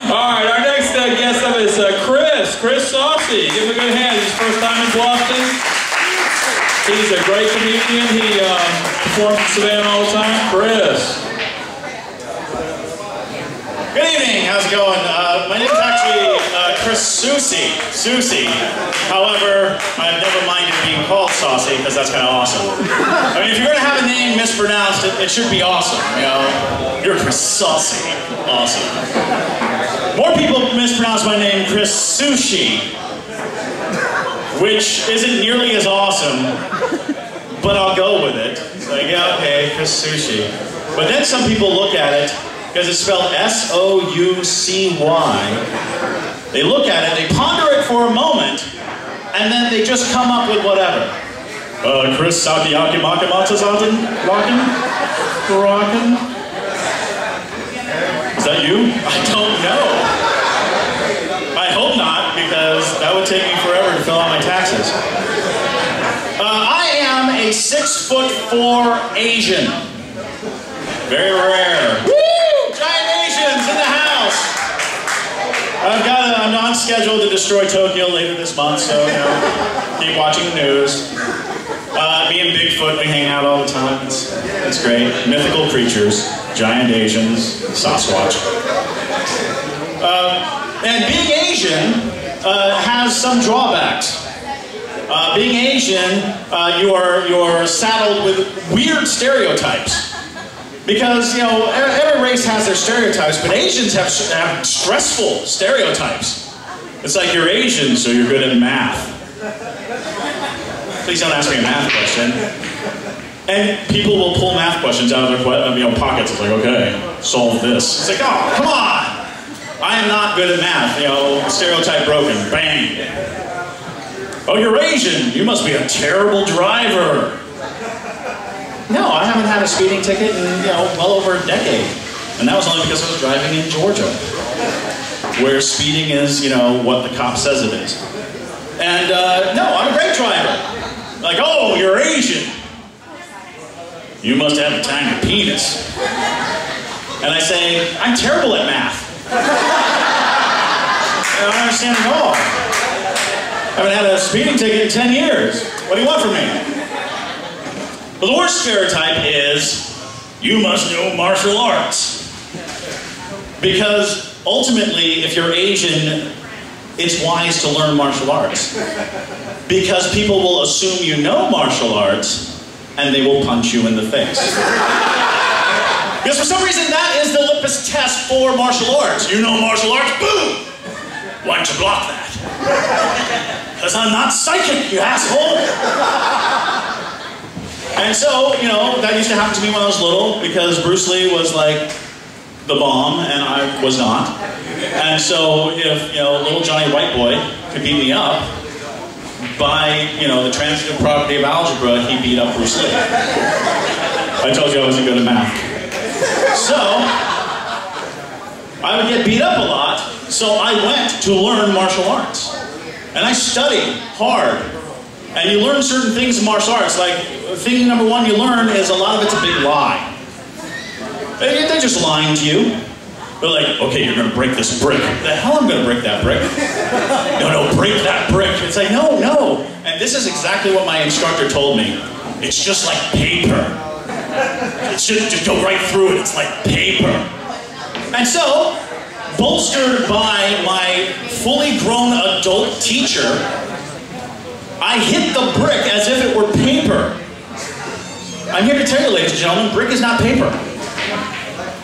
All right, our next guest up is Chris Soucy. Give him a good hand. It's his first time in Boston. He's a great comedian. He performs in Savannah all the time. Chris. Good evening. How's it going? My name is actually Chris Soucy. However, I've never minded being called Soucy because that's kind of awesome. I mean, if you're going to have a name mispronounced, it should be awesome. You know, you're Chris Soucy. Awesome. More people mispronounce my name Chris Sushi, which isn't nearly as awesome, but I'll go with it. It's like, yeah, okay, Chris Sushi. But then some people look at it, because it's spelled S-O-U-C-Y. They look at it, they ponder it for a moment, and then they just come up with whatever. Chris Sakiyaki Makamatsuzaten? Rockin'? Is that you? I don't know. I hope not, because that would take me forever to fill out my taxes. I am a 6'4" Asian. Very rare. Giant Asians in the house! I'm on schedule to destroy Tokyo later this month, so you know, keep watching the news. Me and Bigfoot, we hang out all the time. It's great. Mythical creatures, giant Asians, Sasquatch. And being Asian has some drawbacks. Being Asian, you're saddled with weird stereotypes. Because, you know, every race has their stereotypes, but Asians have stressful stereotypes. It's like, you're Asian, so you're good at math. Please don't ask me a math question. And people will pull math questions out of their pockets. It's like, okay, solve this. It's like, oh, come on! I am not good at math. You know, stereotype broken. Bang! Oh, you're Asian. You must be a terrible driver. No, I haven't had a speeding ticket in, well over a decade. And that was only because I was driving in Georgia, where speeding is, what the cop says it is. And, no, I'm a great driver. Like, oh, you're Asian. You must have a tiny penis. And I say, I'm terrible at math. I don't understand at all. I haven't had a speeding ticket in 10 years. What do you want from me? But the worst stereotype is, you must know martial arts. Because ultimately, if you're Asian, it's wise to learn martial arts. Because people will assume you know martial arts, and they will punch you in the face. Because for some reason, that is the litmus test for martial arts. You know martial arts, boom! Why don't you block that? Because I'm not psychic, you asshole! And so, that used to happen to me when I was little, because Bruce Lee was like the bomb, and I was not. And so, if, little Johnny White Boy could beat me up, by, the transitive property of algebra, he beat up Bruce Lee. I told you I wasn't good at math. So, I would get beat up a lot, so I went to learn martial arts. And I studied hard. And you learn certain things in martial arts, like, thing number one you learn is a lot of it's a big lie. They're just lying to you. They're like, okay, you're gonna break this brick. The hell I'm gonna break that brick? No, break that brick. It's like, no. And this is exactly what my instructor told me. It's just like paper. It shouldn't just go right through it, it's like paper. And so, bolstered by my fully grown adult teacher, I hit the brick as if it were paper. I'm here to tell you, ladies and gentlemen, brick is not paper.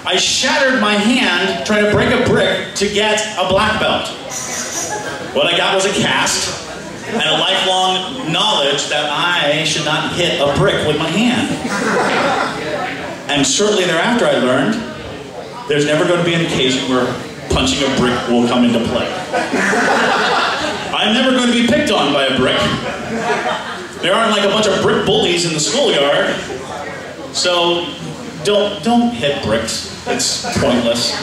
I shattered my hand trying to break a brick to get a black belt. What I got was a cast and a lifelong knowledge that I should not hit a brick with my hand. And shortly thereafter I learned there's never going to be an occasion where punching a brick will come into play. I'm never going to be picked on by a brick. There aren't like a bunch of brick bullies in the schoolyard. So don't hit bricks. It's pointless.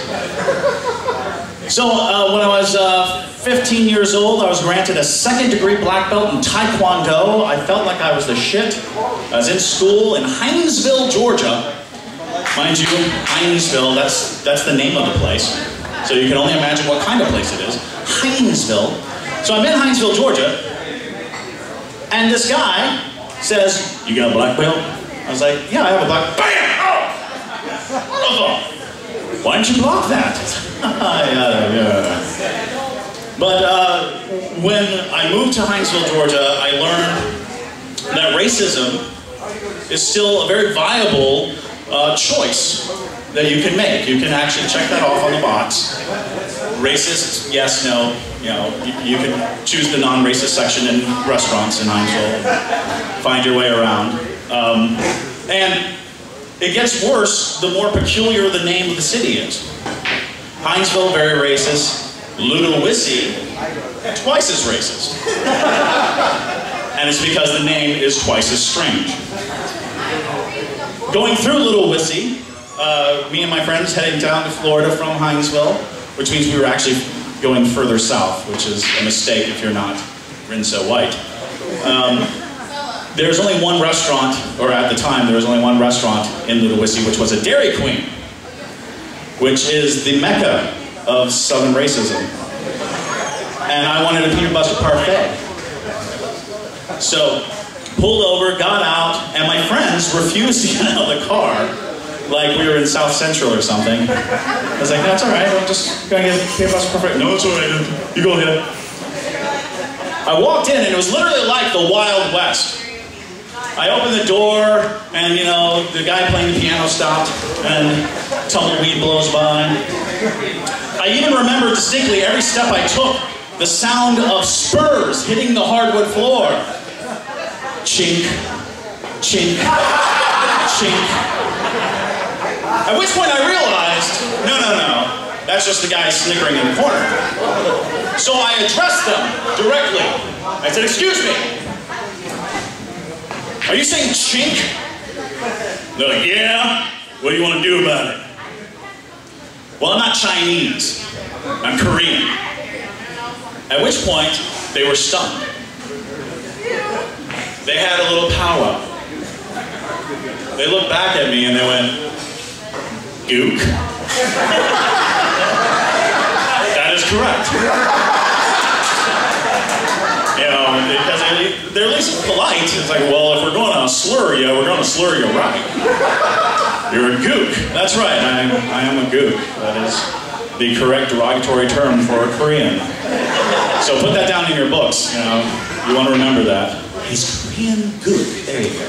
So when I was 15 years old, I was granted a second-degree black belt in Taekwondo. I felt like I was the shit. I was in school in Hinesville, Georgia. Mind you, Hinesville, that's the name of the place. It's So you can only imagine what kind of place it is. Hinesville. So I'm in Hinesville, Georgia, and this guy says, "You got a black belt?" I was like, "Yeah, I have a black." Bam! Oh! Why didn't you block that? Yeah. But when I moved to Hinesville, Georgia, I learned that racism is still a very viable choice that you can make. You can actually check that off on the box. Racist, yes, no. You know, you can choose the non-racist section in restaurants in Hinesville and find your way around. And it gets worse the more peculiar the name of the city is. Hinesville, very racist. Ludowisi, twice as racist. And it's because the name is twice as strange. Going through Ludowisi, me and my friends heading down to Florida from Hinesville, which means we were actually going further south, which is a mistake if you're not Rinso white. There's only one restaurant, or at the time there was only one restaurant in Ludowisi, which was a Dairy Queen, which is the mecca of Southern racism. And I wanted a peanut butter parfait. So, pulled over, got out, and my friends refused to get out of the car like we were in South Central or something. I was like, "No, it's all right, I'm just going to get a peanut butter parfait." "No, it's all right, you go ahead." I walked in, and it was literally like the Wild West. I opened the door, and you know, the guy playing the piano stopped, and tumbleweed blows by. I even remember distinctly every step I took, the sound of spurs hitting the hardwood floor. Chink, chink, chink. At which point I realized, no, that's just the guy snickering in the corner. So I addressed them directly. I said, "Excuse me, are you saying chink?" They're like, "Yeah, what do you want to do about it?" "Well, I'm not Chinese, I'm Korean." At which point, they were stunned. They had a little powwow. They looked back at me and they went, "Gook?" That is correct. You know, because they're at least polite. It's like, well, if we're going to slur you, we're going to slur you right. "You're a gook." That's right, I am a gook. That is the correct derogatory term for a Korean. So put that down in your books, you know. You want to remember that. He's Korean gook. There you go.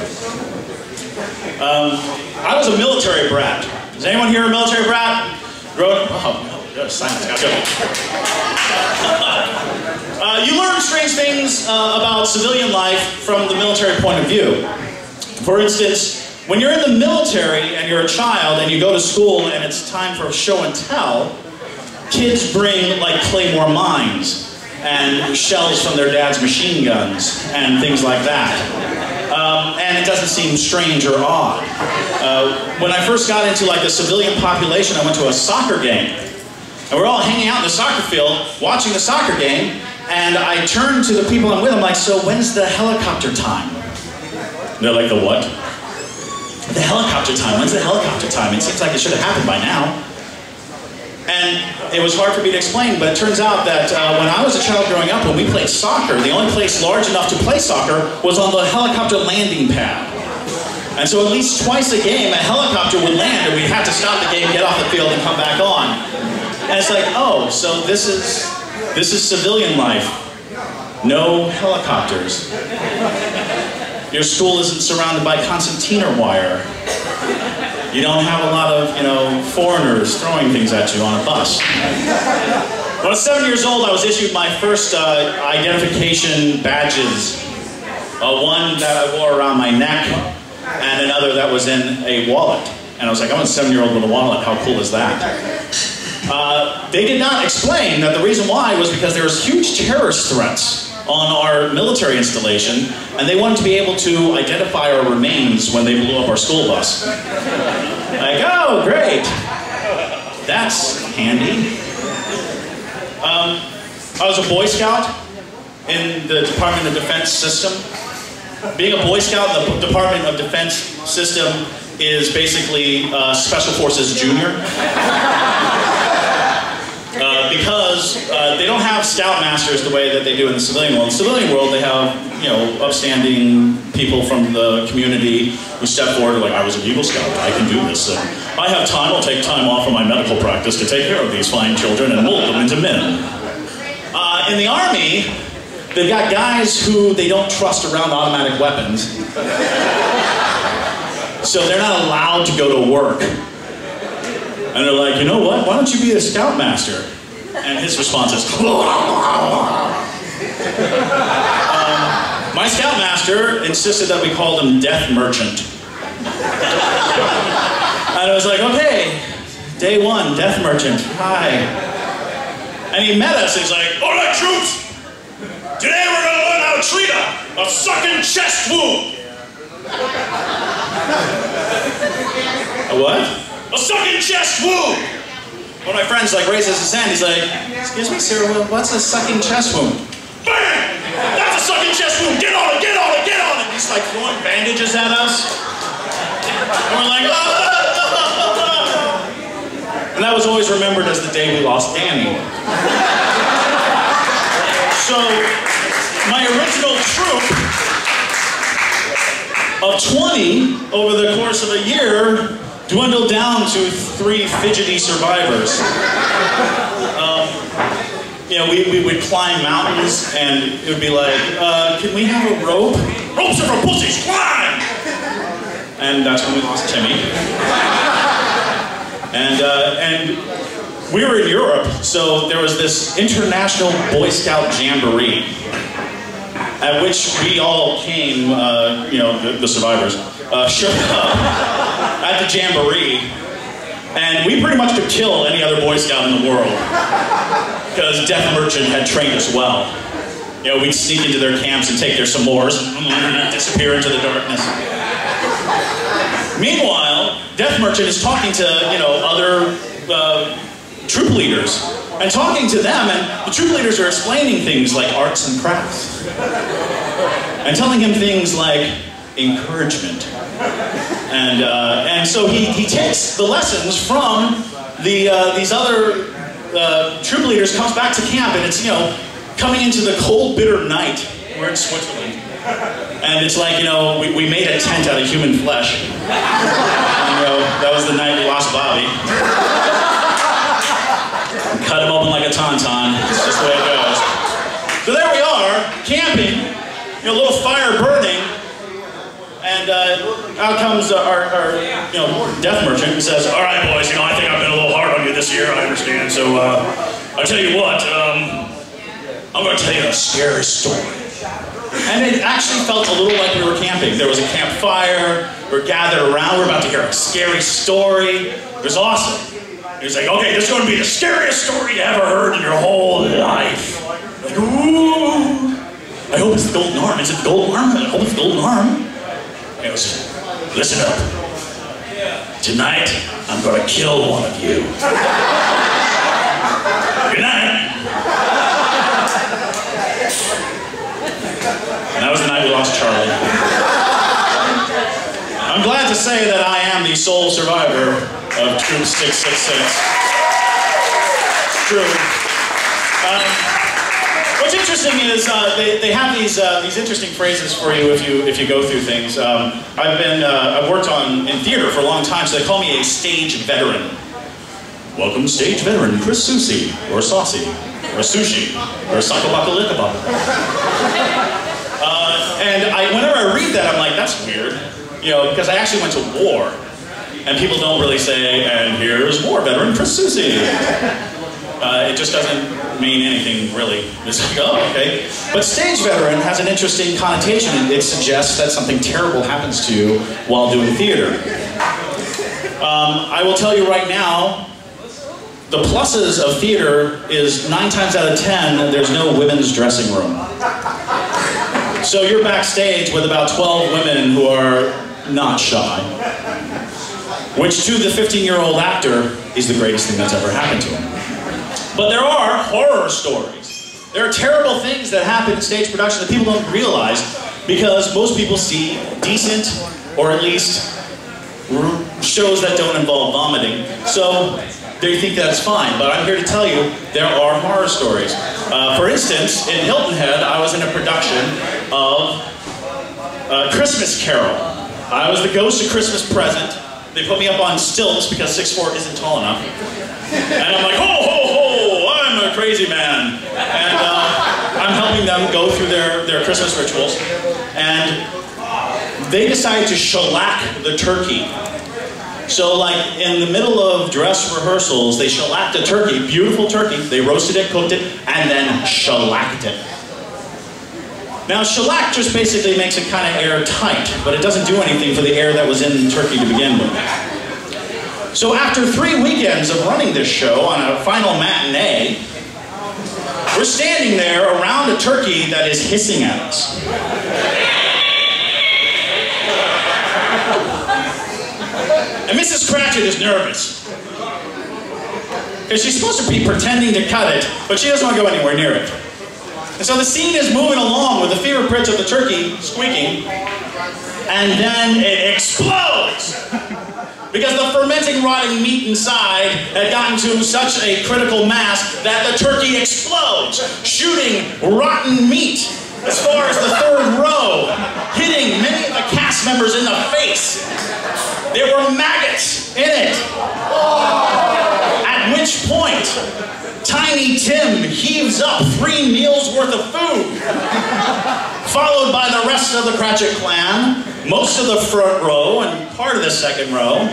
I was a military brat. Is anyone here a military brat? Growing up? Oh, no, silence. Got to go. You learn strange things about civilian life from the military point of view. For instance, when you're in the military and you're a child and you go to school and it's time for show and tell, kids bring like Claymore mines and shells from their dad's machine guns and things like that. And it doesn't seem strange or odd. When I first got into like the civilian population, I went to a soccer game. And we're all hanging out in the soccer field, watching the soccer game, and I turned to the people I'm with, I'm like, "So when's the helicopter time?" They're like, "The what?" "The helicopter time. When's the helicopter time? It seems like it should have happened by now." And it was hard for me to explain, but it turns out that when I was a child growing up, when we played soccer, the only place large enough to play soccer was on the helicopter landing pad. And so at least twice a game, a helicopter would land, and we'd have to stop the game, get off the field, and come back on. And it's like, oh, so this is civilian life. No helicopters. Your school isn't surrounded by concertina wire. You don't have a lot of, you know, foreigners throwing things at you on a bus. When I was 7 years old, I was issued my first identification badges. One that I wore around my neck, and another that was in a wallet. And I was like, I'm a 7-year-old with a wallet, how cool is that? They did not explain that the reason why was because there was huge terrorist threats on our military installation, and they wanted to be able to identify our remains when they blew up our school bus. Like, oh, great. That's handy. I was a Boy Scout in the Department of Defense system. Being a Boy Scout in the Department of Defense system is basically Special Forces Junior. because they don't have scoutmasters the way that they do in the civilian world. In the civilian world, they have, you know, upstanding people from the community who step forward like, I was an Eagle Scout, I can do this. And I have time, I'll take time off of my medical practice to take care of these fine children and mold them into men. In the Army, they've got guys who they don't trust around automatic weapons. So they're not allowed to go to work. And they're like, you know what, why don't you be a scoutmaster? And his response is, my scoutmaster insisted that we called him Death Merchant. And I was like, okay, day one, Death Merchant, hi. And he met us, and he's like, all right, troops, today we're going to learn how to treat a sucking chest wound. A what? A sucking chest wound. One of my friends like raises his hand, he's like, excuse me, sir, what's a sucking chest wound? Bang! That's a sucking chest wound, get on it, get on it, get on it! He's like throwing bandages at us. And we're like, oh! And that was always remembered as the day we lost Danny. So, my original troop of 20 over the course of a year dwindled down to 3 fidgety survivors. You know, we would climb mountains and it would be like, can we have a rope? Ropes are for pussies, climb! And that's when we lost Timmy. And we were in Europe, so there was this international Boy Scout jamboree, at which we all came, you know, the survivors, showed up at the jamboree, and we pretty much could kill any other Boy Scout in the world, because Death Merchant had trained us well. You know, we'd sneak into their camps and take their s'mores and disappear into the darkness. Meanwhile, Death Merchant is talking to, you know, other troop leaders, and talking to them, and the troop leaders are explaining things like arts and crafts, and telling him things like encouragement. And so he takes the lessons from these other troop leaders, comes back to camp, and it's, you know, coming into the cold, bitter night. We're in Switzerland. And it's like, you know, we made a tent out of human flesh. And, you know, that was the night we lost Bobby. Cut him open like a tauntaun. It's just the way it goes. So there we are, camping, you know, a little fire burning. And out comes our you know, Death Merchant and says, all right, boys, you know, I think I've been a little hard on you this year, I understand. So I'll tell you what, I'm going to tell you a scary story. And it actually felt a little like we were camping. There was a campfire, we're gathered around, we're about to hear a scary story. It was awesome. He was like, okay, this is going to be the scariest story you ever heard in your whole life. Like, ooh, I hope it's the golden arm. Is it the golden arm? I hope it's the golden arm. And he goes, listen up. Tonight, I'm going to kill one of you. Good night. And that was the night we lost Charlie. I'm glad to say that I am the sole survivor of Troop 666. It's true. What's interesting is they have these interesting phrases for you if you go through things. I've worked in theater for a long time, so they call me a stage veteran. Welcome, stage veteran Chris Soucy, or Soucy, or Sushi, or Sakabakalika. And whenever I read that, I'm like, that's weird. You know, because I actually went to war. And people don't really say, and here's war veteran Chris Soucy. It just doesn't mean anything, really. It's like, oh, okay. But stage veteran has an interesting connotation. It suggests that something terrible happens to you while doing theater. I will tell you right now, the pluses of theater is 9 times out of 10, there's no women's dressing room. So you're backstage with about 12 women who are not shy. Which to the 15-year-old actor is the greatest thing that's ever happened to him. But there are horror stories. There are terrible things that happen in stage production that people don't realize because most people see decent, or at least shows that don't involve vomiting. So they think that's fine, but I'm here to tell you there are horror stories. For instance, in Hilton Head, I was in a production of Christmas Carol. I was the ghost of Christmas Present. They put me up on stilts because 6'4" isn't tall enough. And I'm like, ho, ho, ho, I'm a crazy man. And I'm helping them go through their Christmas rituals. And they decided to shellac the turkey. So like in the middle of dress rehearsals, they shellacked a turkey, beautiful turkey. They roasted it, cooked it, and then shellacked it. Now shellac just basically makes it kind of airtight, but it doesn't do anything for the air that was in the turkey to begin with. So after 3 weekends of running this show on a final matinee, we're standing there around a turkey that is hissing at us. And Mrs. Cratchit is nervous. Because she's supposed to be pretending to cut it, but she doesn't want to go anywhere near it. And so the scene is moving along with the fever pitch of the turkey squeaking, and then it explodes! Because the fermenting, rotting meat inside had gotten to such a critical mass that the turkey explodes, shooting rotten meat as far as the 3rd row, hitting many of the cast members in the face. There were maggots in it. At which point, Tiny Tim heaves up 3 meals worth of food, followed by the rest of the Cratchit clan, most of the front row, and part of the 2nd row.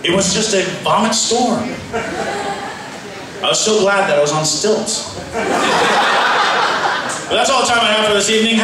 It was just a vomit storm. I was so glad that I was on stilts. But that's all the time I have for this evening.